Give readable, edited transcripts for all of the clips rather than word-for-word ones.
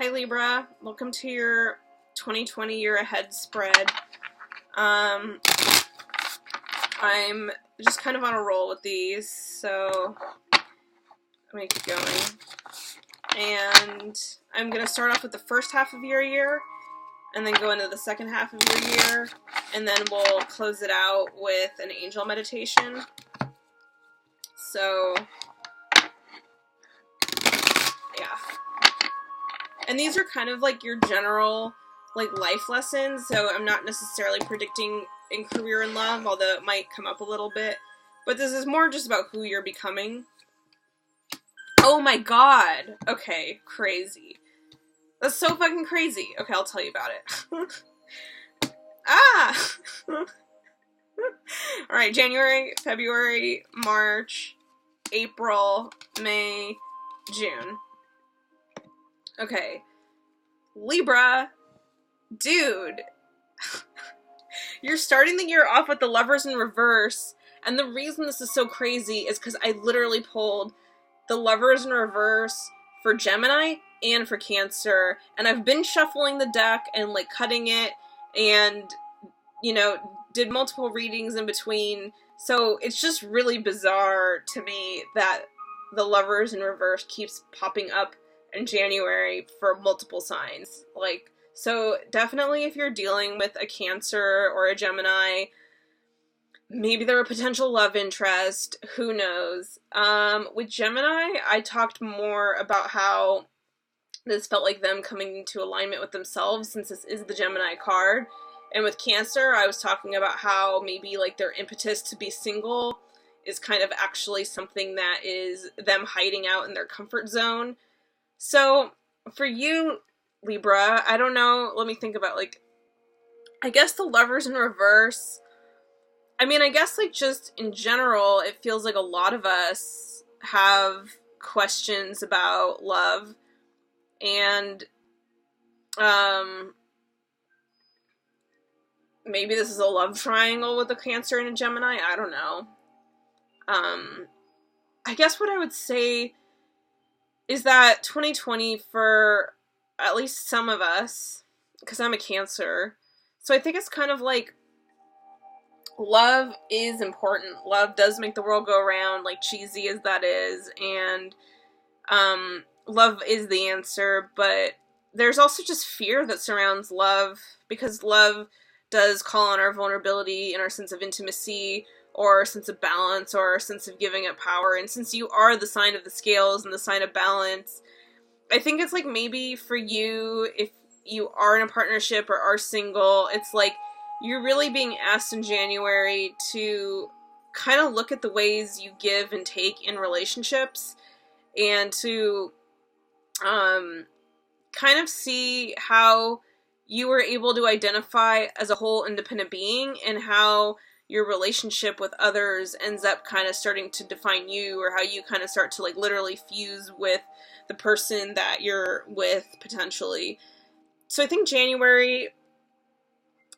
Hi Libra, welcome to your 2020 year ahead spread. I'm just kind of on a roll with these, so I'm gonna keep going. And I'm gonna start off with the first half of your year, and then go into the second half of your year, and then we'll close it out with an angel meditation. So, yeah. And these are kind of like your general, like, life lessons, so I'm not necessarily predicting in career and love, although it might come up a little bit. But this is more just about who you're becoming. Oh my god! Okay, crazy. That's so fucking crazy. Okay, I'll tell you about it. Ah! Alright, January, February, March, April, May, June. Okay. Libra, dude, you're starting the year off with the Lovers in reverse, and the reason this is so crazy is because I literally pulled the Lovers in reverse for Gemini and for Cancer, and I've been shuffling the deck and, like, cutting it, and, you know, did multiple readings in between, so it's just really bizarre to me that the Lovers in reverse keeps popping up in January for multiple signs. Like, so definitely if you're dealing with a Cancer or a Gemini, maybe they're a potential love interest, who knows. With Gemini, I talked more about how this felt like them coming into alignment with themselves, since this is the Gemini card. And with Cancer, I was talking about how maybe, like, their impetus to be single is kind of actually something that is them hiding out in their comfort zone. So, for you, Libra, I don't know, let me think about, like, I guess the Lovers in reverse, I mean, I guess, like, just in general, it feels like a lot of us have questions about love, and, maybe this is a love triangle with a Cancer and a Gemini, I don't know. I guess what I would say is that 2020, for at least some of us, because I'm a Cancer, so I think it's kind of like, love is important. Love does make the world go round, like, cheesy as that is, and love is the answer, but there's also just fear that surrounds love, because love does call on our vulnerability and our sense of intimacy, or our sense of balance, or our sense of giving up power. And since you are the sign of the scales and the sign of balance, I think it's like, maybe for you, if you are in a partnership or are single, it's like you're really being asked in January to kind of look at the ways you give and take in relationships, and to kind of see how you were able to identify as a whole independent being, and how your relationship with others ends up kind of starting to define you, or how you kind of start to, like, literally fuse with the person that you're with, potentially. So I think January,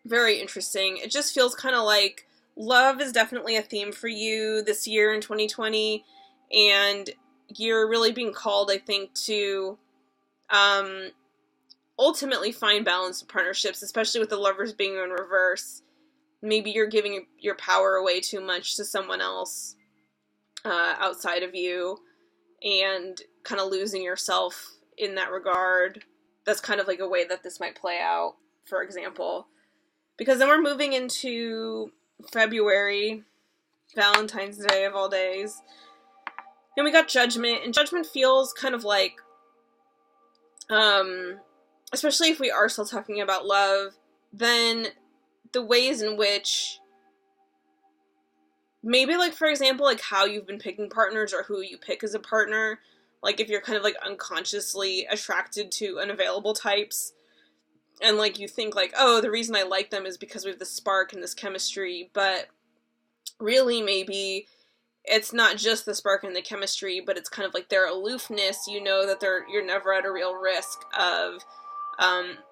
very interesting. It just feels kind of like love is definitely a theme for you this year in 2020, and you're really being called, I think, to ultimately find balance in partnerships, especially with the Lovers being in reverse. Maybe you're giving your power away too much to someone else outside of you, and kind of losing yourself in that regard. That's kind of like a way that this might play out, for example. Because then we're moving into February, Valentine's Day of all days. And we got Judgment, and Judgment feels kind of like, especially if we are still talking about love, then the ways in which, maybe, like, for example, like, how you've been picking partners, or who you pick as a partner. Like, if you're kind of, like, unconsciously attracted to unavailable types, and, like, you think, like, oh, the reason I like them is because we have this spark and this chemistry, but really, maybe it's not just the spark and the chemistry, but it's kind of like their aloofness. You know that you're never at a real risk of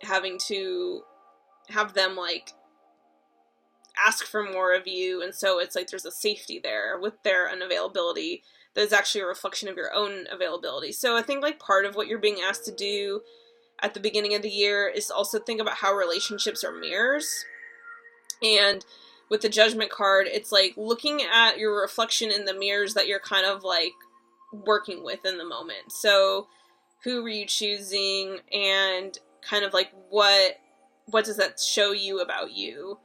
having to have them, like, ask for more of you, and so it's like there's a safety there with their unavailability that is actually a reflection of your own availability. So I think, like, part of what you're being asked to do at the beginning of the year is also think about how relationships are mirrors. And with the Judgment card, it's like looking at your reflection in the mirrors that you're kind of like working with in the moment. So who were you choosing, and kind of like what does that show you about you?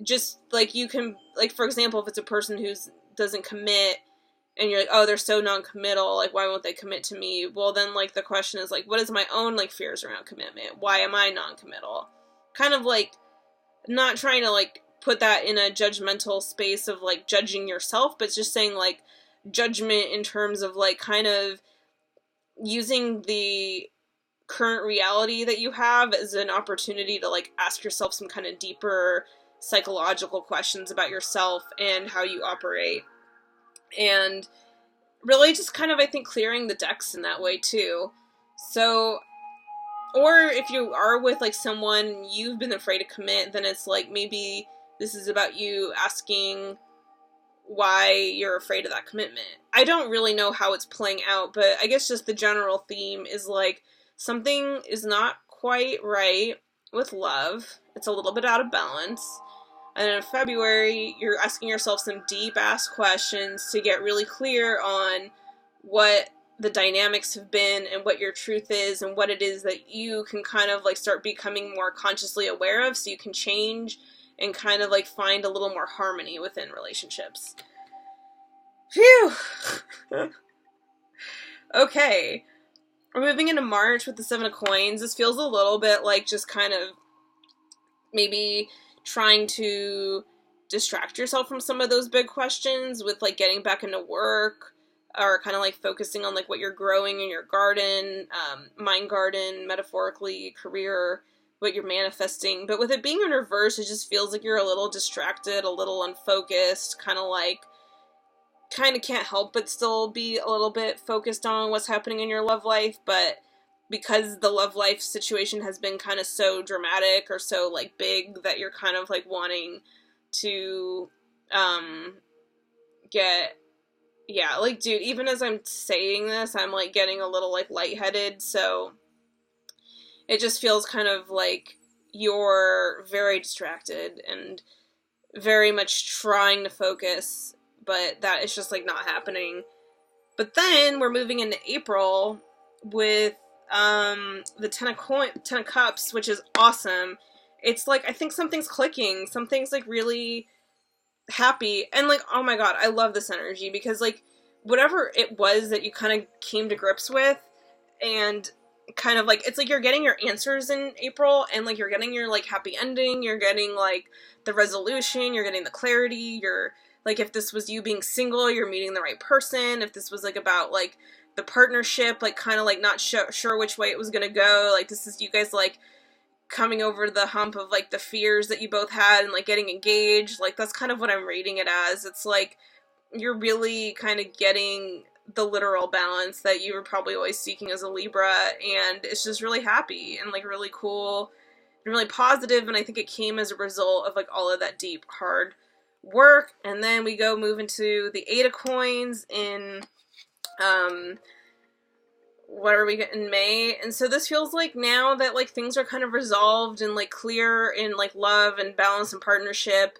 Just like you can, like, for example, if it's a person who doesn't commit, and you're like, oh, they're so non-committal, like, why won't they commit to me? Well, then, like, the question is, like, what is my own, like, fears around commitment? Why am I non-committal? Kind of, like, not trying to, like, put that in a judgmental space of, like, judging yourself, but just saying, like, judgment in terms of, like, kind of using the current reality that you have as an opportunity to, like, ask yourself some kind of deeper psychological questions about yourself and how you operate. And really just kind of, I think, clearing the decks in that way too. So, or if you are with, like, someone you've been afraid to commit, then it's like maybe this is about you asking why you're afraid of that commitment. I don't really know how it's playing out, but I guess just the general theme is like something is not quite right with love. It's a little bit out of balance. And in February, you're asking yourself some deep-ass questions to get really clear on what the dynamics have been and what your truth is and what it is that you can kind of, like, start becoming more consciously aware of so you can change and kind of, like, find a little more harmony within relationships. Phew! Okay. We're moving into March with the Seven of Coins. This feels a little bit like just kind of maybe trying to distract yourself from some of those big questions with, like, getting back into work, or kind of, like, focusing on, like, what you're growing in your garden, mind garden, metaphorically, career, what you're manifesting. But with it being in reverse, it just feels like you're a little distracted, a little unfocused, kind of can't help but still be a little bit focused on what's happening in your love life, but because the love life situation has been kind of so dramatic or so, like, big that you're kind of, like, wanting to, like, dude, even as I'm saying this, I'm, like, getting a little, like, lightheaded, so it just feels kind of like you're very distracted and very much trying to focus, but that is just, like, not happening. But then we're moving into April with the Ten of Cups, which is awesome. It's like, I think something's clicking. Something's, like, really happy. And, like, oh my god, I love this energy because, like, whatever it was that you kind of came to grips with, and kind of, like, it's like you're getting your answers in April, and, like, you're getting your, like, happy ending, you're getting, like, the resolution, you're getting the clarity, you're, like, if this was you being single, you're meeting the right person. If this was, like, about, like, the partnership, like, kind of, like, not sure which way it was gonna go, like, this is you guys, like, coming over the hump of, like, the fears that you both had and, like, getting engaged. Like, that's kind of what I'm reading it as. It's like you're really kind of getting the literal balance that you were probably always seeking as a Libra, and it's just really happy and, like, really cool and really positive, and I think it came as a result of, like, all of that deep, hard work. And then we move into the Eight of Coins in what are we getting in May? And so this feels like now that, like, things are kind of resolved and, like, clear in, like, love and balance and partnership,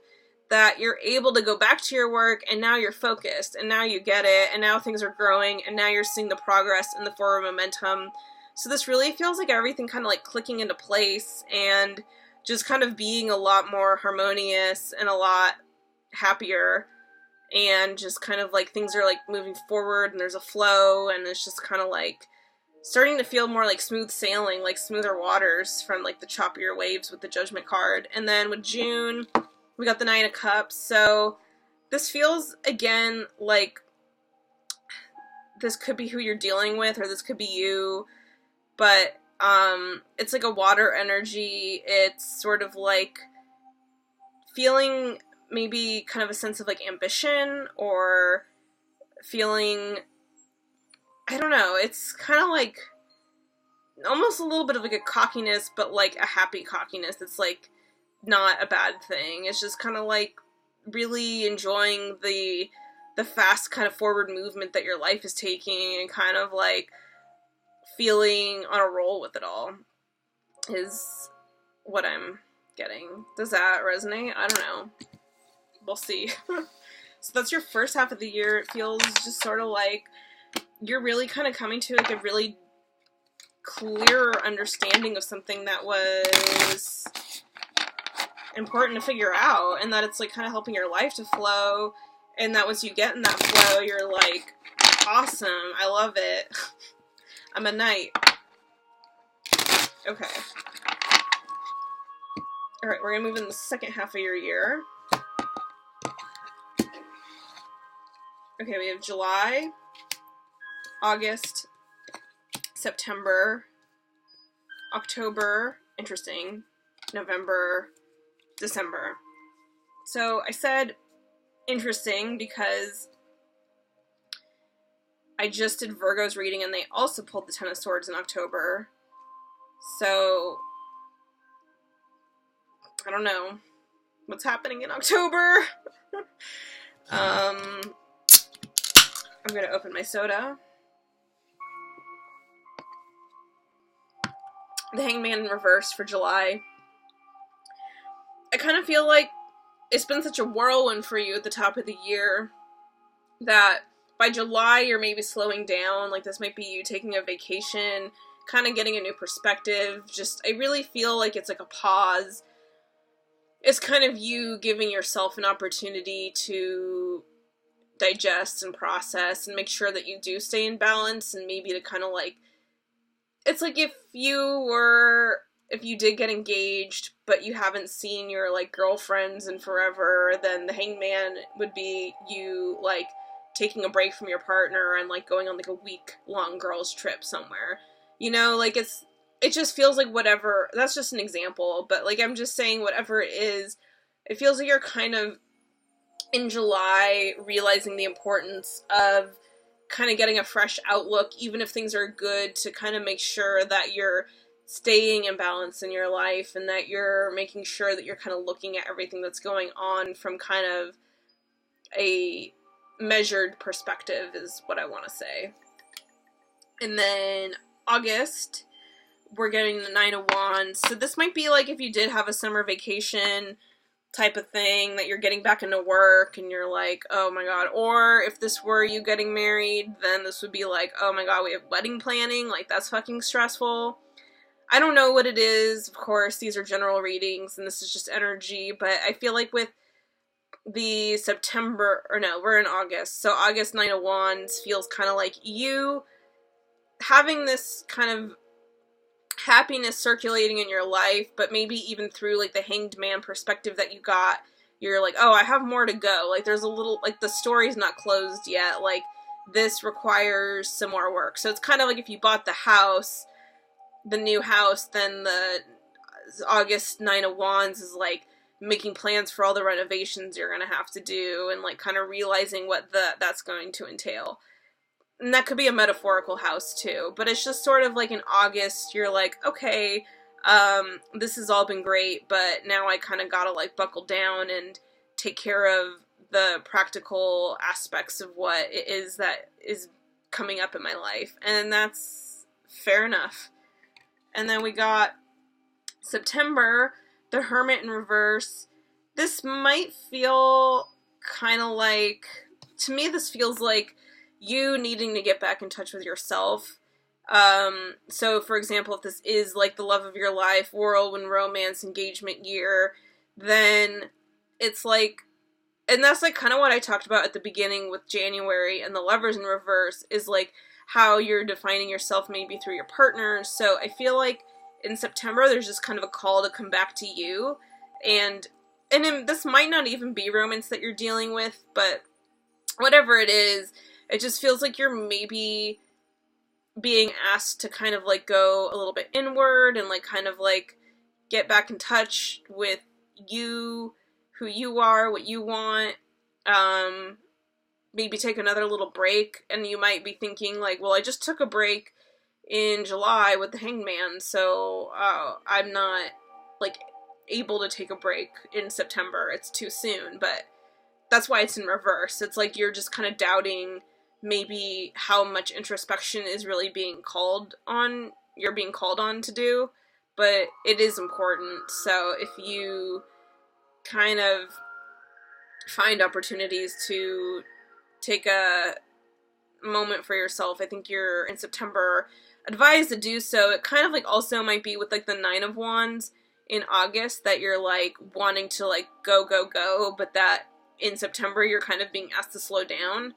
that you're able to go back to your work, and now you're focused, and now you get it, and now things are growing, and now you're seeing the progress and the forward momentum. So this really feels like everything kind of, like, clicking into place and just kind of being a lot more harmonious and a lot happier, and just kind of, like, things are, like, moving forward, and there's a flow, and it's just kind of, like, starting to feel more like smooth sailing, like smoother waters from, like, the choppier waves with the Judgment card. And then with June, we got the Nine of Cups. So this feels, again, like this could be who you're dealing with, or this could be you, but it's like a water energy. It's sort of like feeling maybe kind of a sense of, like, ambition, or feeling, I don't know, it's kind of like almost a little bit of, like, a cockiness, but, like, a happy cockiness. It's, like, not a bad thing. It's just kind of, like, really enjoying the fast kind of forward movement that your life is taking, and kind of, like, feeling on a roll with it all is what I'm getting. Does that resonate? I don't know. We'll see. So that's your first half of the year. It feels just sort of like you're really kind of coming to like a really clearer understanding of something that was important to figure out, and that it's like kind of helping your life to flow, and that once you get in that flow, you're like, awesome, I love it. I'm a knight. Okay. Alright, we're gonna move in the second half of your year. Okay, we have July, August, September, October, interesting, November, December. So I said interesting because I just did Virgo's reading and they also pulled the Ten of Swords in October. So I don't know what's happening in October. I'm gonna open my soda. The Hangman in reverse for July. I kind of feel like it's been such a whirlwind for you at the top of the year that by July you're maybe slowing down. Like, this might be you taking a vacation, kind of getting a new perspective. Just, I really feel like it's like a pause. It's kind of you giving yourself an opportunity to digest and process and make sure that you do stay in balance, and maybe to kind of like, it's like if you did get engaged but you haven't seen your like girlfriends in forever, then the Hangman would be you like taking a break from your partner and like going on like a week-long girls trip somewhere. You know, like it just feels like whatever, that's just an example, but like I'm just saying whatever it is, it feels like you're kind of in July realizing the importance of kind of getting a fresh outlook, even if things are good, to kind of make sure that you're staying in balance in your life and that you're making sure that you're kind of looking at everything that's going on from kind of a measured perspective is what I want to say. And then August, we're getting the Nine of Wands. So this might be like if you did have a summer vacation type of thing, that you're getting back into work and you're like, oh my god. Or if this were you getting married, then this would be like, oh my god, we have wedding planning, like that's fucking stressful. I don't know what it is, of course, these are general readings and this is just energy, but I feel like with the September, or no, we're in August, so August Nine of Wands feels kind of like you having this kind of happiness circulating in your life, but maybe even through like the Hanged Man perspective that you got, you're like, oh, I have more to go. Like there's a little, like the story's not closed yet. Like this requires some more work. So it's kind of like if you bought the house, the new house, then the August Nine of Wands is like making plans for all the renovations you're going to have to do and like kind of realizing what that's going to entail. And that could be a metaphorical house too, but it's just sort of like in August, you're like, okay, this has all been great, but now I kind of gotta like buckle down and take care of the practical aspects of what it is that is coming up in my life. And that's fair enough. And then we got September, the Hermit in reverse. This might feel kind of like, to me this feels like you needing to get back in touch with yourself. So for example, if this is like the love of your life, whirlwind romance, engagement year, then it's like, and that's like kind of what I talked about at the beginning with January and the Lovers in reverse, is like how you're defining yourself maybe through your partner. So I feel like in September there's just kind of a call to come back to you, and this might not even be romance that you're dealing with, but whatever it is, it just feels like you're maybe being asked to kind of like go a little bit inward and like kind of like get back in touch with you, who you are, what you want. Maybe take another little break, and you might be thinking like, well, I just took a break in July with the Hangman, so I'm not like able to take a break in September. It's too soon, but that's why it's in reverse. It's like you're just kind of doubting maybe how much introspection is really being called on, you're being called on to do, but it is important. So if you kind of find opportunities to take a moment for yourself, I think you're in September advised to do so. It kind of like also might be with like the Nine of Wands in August that you're like wanting to like go, but that in September you're kind of being asked to slow down,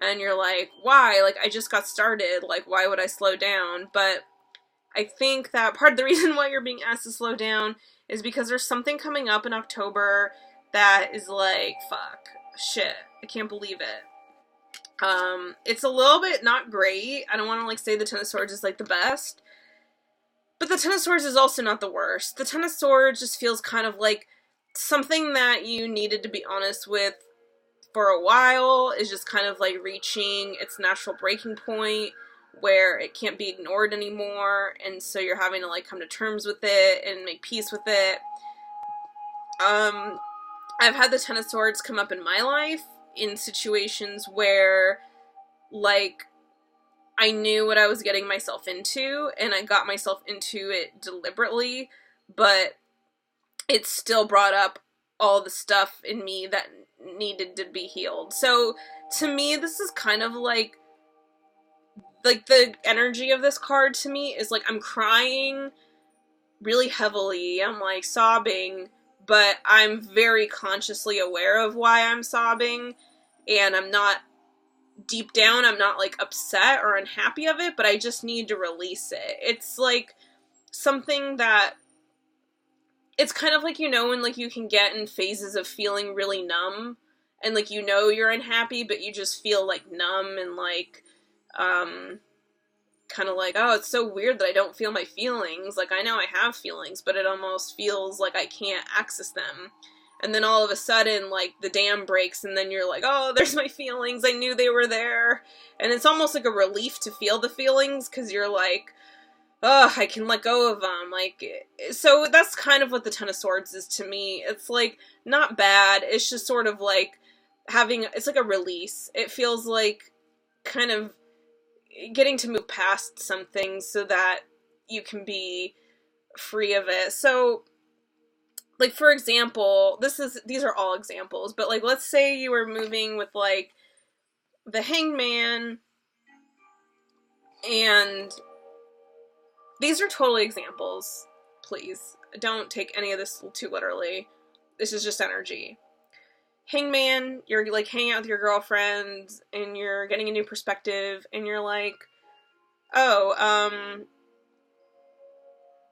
and you're like, why? Like, I just got started, like, why would I slow down? But I think that part of the reason why you're being asked to slow down is because there's something coming up in October that is like, fuck, shit, I can't believe it. It's a little bit not great. I don't want to like say the Ten of Swords is like the best, but the Ten of Swords is also not the worst. The Ten of Swords just feels kind of like something that you needed to be honest with for a while is just kind of like reaching its natural breaking point where it can't be ignored anymore, and so you're having to like come to terms with it and make peace with it. I've had the Ten of Swords come up in my life in situations where, like, I knew what I was getting myself into, and I got myself into it deliberately, but it still brought up all the stuff in me that needed to be healed. So, to me, this is kind of like the energy of this card to me is like, I'm crying really heavily, I'm like sobbing, but I'm very consciously aware of why I'm sobbing, and I'm not, deep down, I'm not like upset or unhappy of it, but I just need to release it. It's like something that, it's kind of like, you know, when like you can get in phases of feeling really numb, and like, you know, you're unhappy, but you just feel like numb and like, kind of like, oh, it's so weird that I don't feel my feelings. Like, I know I have feelings, but it almost feels like I can't access them. And then all of a sudden, like, the dam breaks, and then you're like, oh, there's my feelings. I knew they were there. And it's almost like a relief to feel the feelings, because you're like, oh, I can let go of them. Like, so that's kind of what the Ten of Swords is to me. It's like, not bad. It's just sort of like having, it's like a release. It feels like kind of getting to move past some things so that you can be free of it. So, like, for example, these are all examples, but like, let's say you were moving with like the Hangman, and these are totally examples, please. Don't take any of this too literally. This is just energy. Hangman, you're like hanging out with your girlfriends, and you're getting a new perspective, and you're like, oh,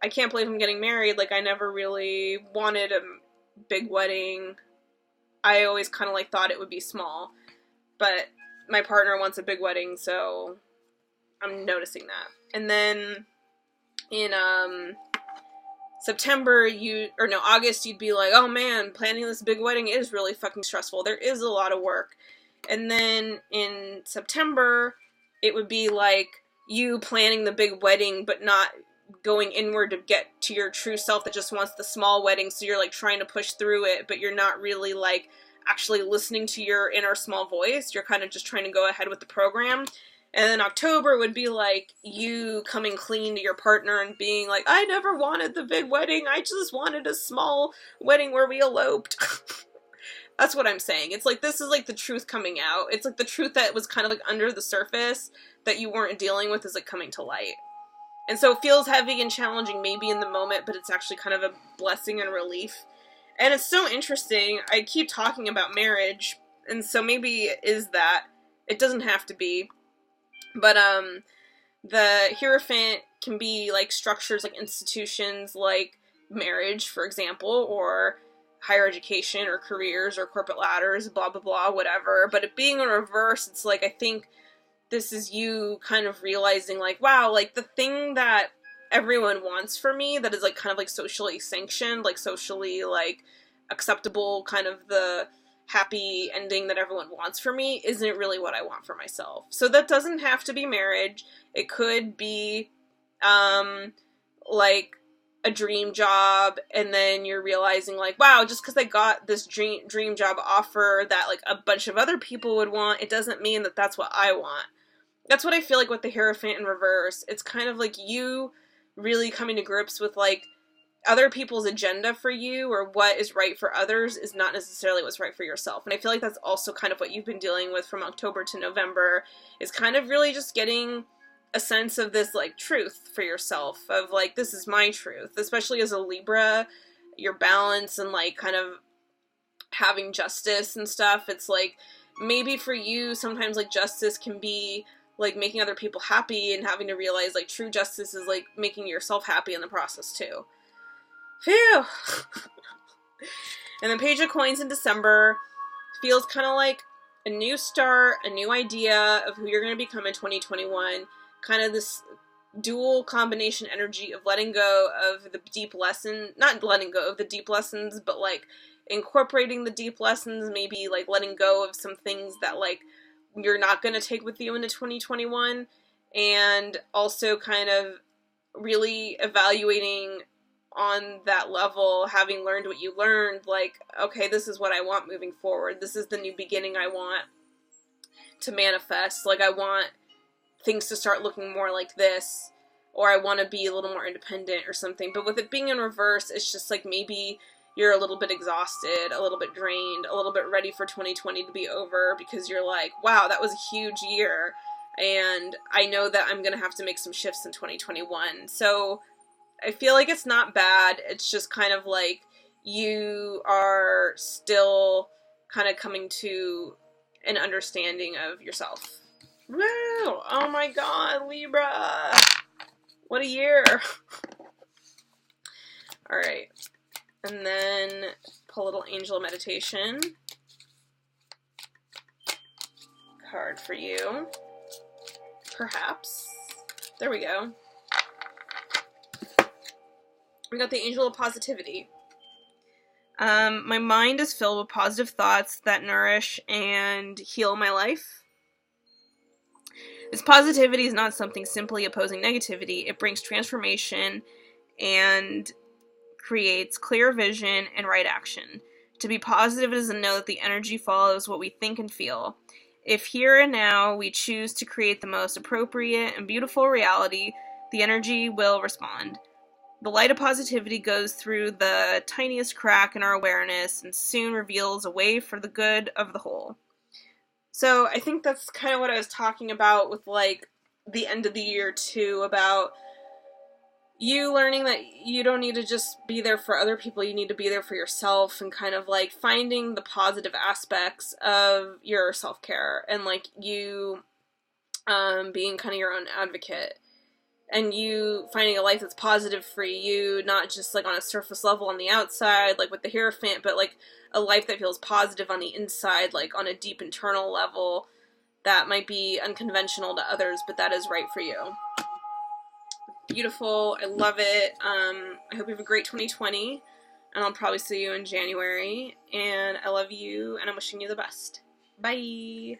I can't believe I'm getting married. Like, I never really wanted a big wedding. I always kind of like thought it would be small, but my partner wants a big wedding, so I'm noticing that. And then in August, you'd be like, oh man, planning this big wedding is really fucking stressful. There is a lot of work. And then in September, it would be like you planning the big wedding, but not going inward to get to your true self that just wants the small wedding. So you're like trying to push through it, but you're not really like actually listening to your inner small voice. You're kind of just trying to go ahead with the program. And then October would be like you coming clean to your partner and being like, I never wanted the big wedding. I just wanted a small wedding where we eloped. That's what I'm saying. It's like, this is like the truth coming out. It's like the truth that was kind of like under the surface that you weren't dealing with is like coming to light. And so it feels heavy and challenging maybe in the moment, but it's actually kind of a blessing and relief. And it's so interesting. I keep talking about marriage, and so maybe it is that. It doesn't have to be. But the Hierophant can be like structures, like institutions, like marriage, for example, or higher education, or careers, or corporate ladders, blah, blah, blah, whatever. But it being in reverse, it's like, I think this is you kind of realizing, like, wow, like, the thing that everyone wants for me, that is, like, kind of, like, socially sanctioned, like, socially, like, acceptable, kind of the happy ending that everyone wants for me, isn't really what I want for myself. So that doesn't have to be marriage. It could be, like, a dream job, and then you're realizing, like, wow, just because I got this dream job offer that, like, a bunch of other people would want, it doesn't mean that that's what I want. That's what I feel like with the Hierophant in reverse. It's kind of like you really coming to grips with, like, other people's agenda for you, or what is right for others is not necessarily what's right for yourself. And I feel like that's also kind of what you've been dealing with from October to November, is kind of really just getting a sense of this, like, truth for yourself, of, like, this is my truth, especially as a Libra, your balance and, like, kind of having justice and stuff. It's like, maybe for you, sometimes, like, justice can be, like, making other people happy, and having to realize, like, true justice is, like, making yourself happy in the process, too. Phew! And the Page of Coins in December feels kind of like a new start, a new idea of who you're going to become in 2021. Kind of this dual combination energy of letting go of the deep lesson, not letting go of the deep lessons, but, like, incorporating the deep lessons, maybe, like, letting go of some things that, like, you're not going to take with you into 2021, and also kind of really evaluating on that level, having learned what you learned, like, okay, this is what I want moving forward. This is the new beginning I want to manifest. Like, I want things to start looking more like this, or I want to be a little more independent or something. But with it being in reverse, it's just like maybe you're a little bit exhausted, a little bit drained, a little bit ready for 2020 to be over, because you're like, wow, that was a huge year, and I know that I'm going to have to make some shifts in 2021. So I feel like it's not bad. It's just kind of like you are still kind of coming to an understanding of yourself. Woo! Oh my god, Libra! What a year! Alright. And then pull a little angel meditation card for you. Perhaps. There we go. We got the Angel of Positivity. My mind is filled with positive thoughts that nourish and heal my life. This positivity is not something simply opposing negativity. It brings transformation and creates clear vision and right action. To be positive is to know that the energy follows what we think and feel. If here and now we choose to create the most appropriate and beautiful reality, the energy will respond. The light of positivity goes through the tiniest crack in our awareness and soon reveals a way for the good of the whole. So I think that's kind of what I was talking about with, like, the end of the year, too, about you learning that you don't need to just be there for other people, you need to be there for yourself, and kind of, like, finding the positive aspects of your self-care, and, like, you being kind of your own advocate, and you finding a life that's positive for you, not just, like, on a surface level on the outside, like with the Hierophant, but, like, a life that feels positive on the inside, like, on a deep internal level that might be unconventional to others, but that is right for you. Beautiful. I love it. I hope you have a great 2020, and I'll probably see you in January, and I love you, and I'm wishing you the best. Bye!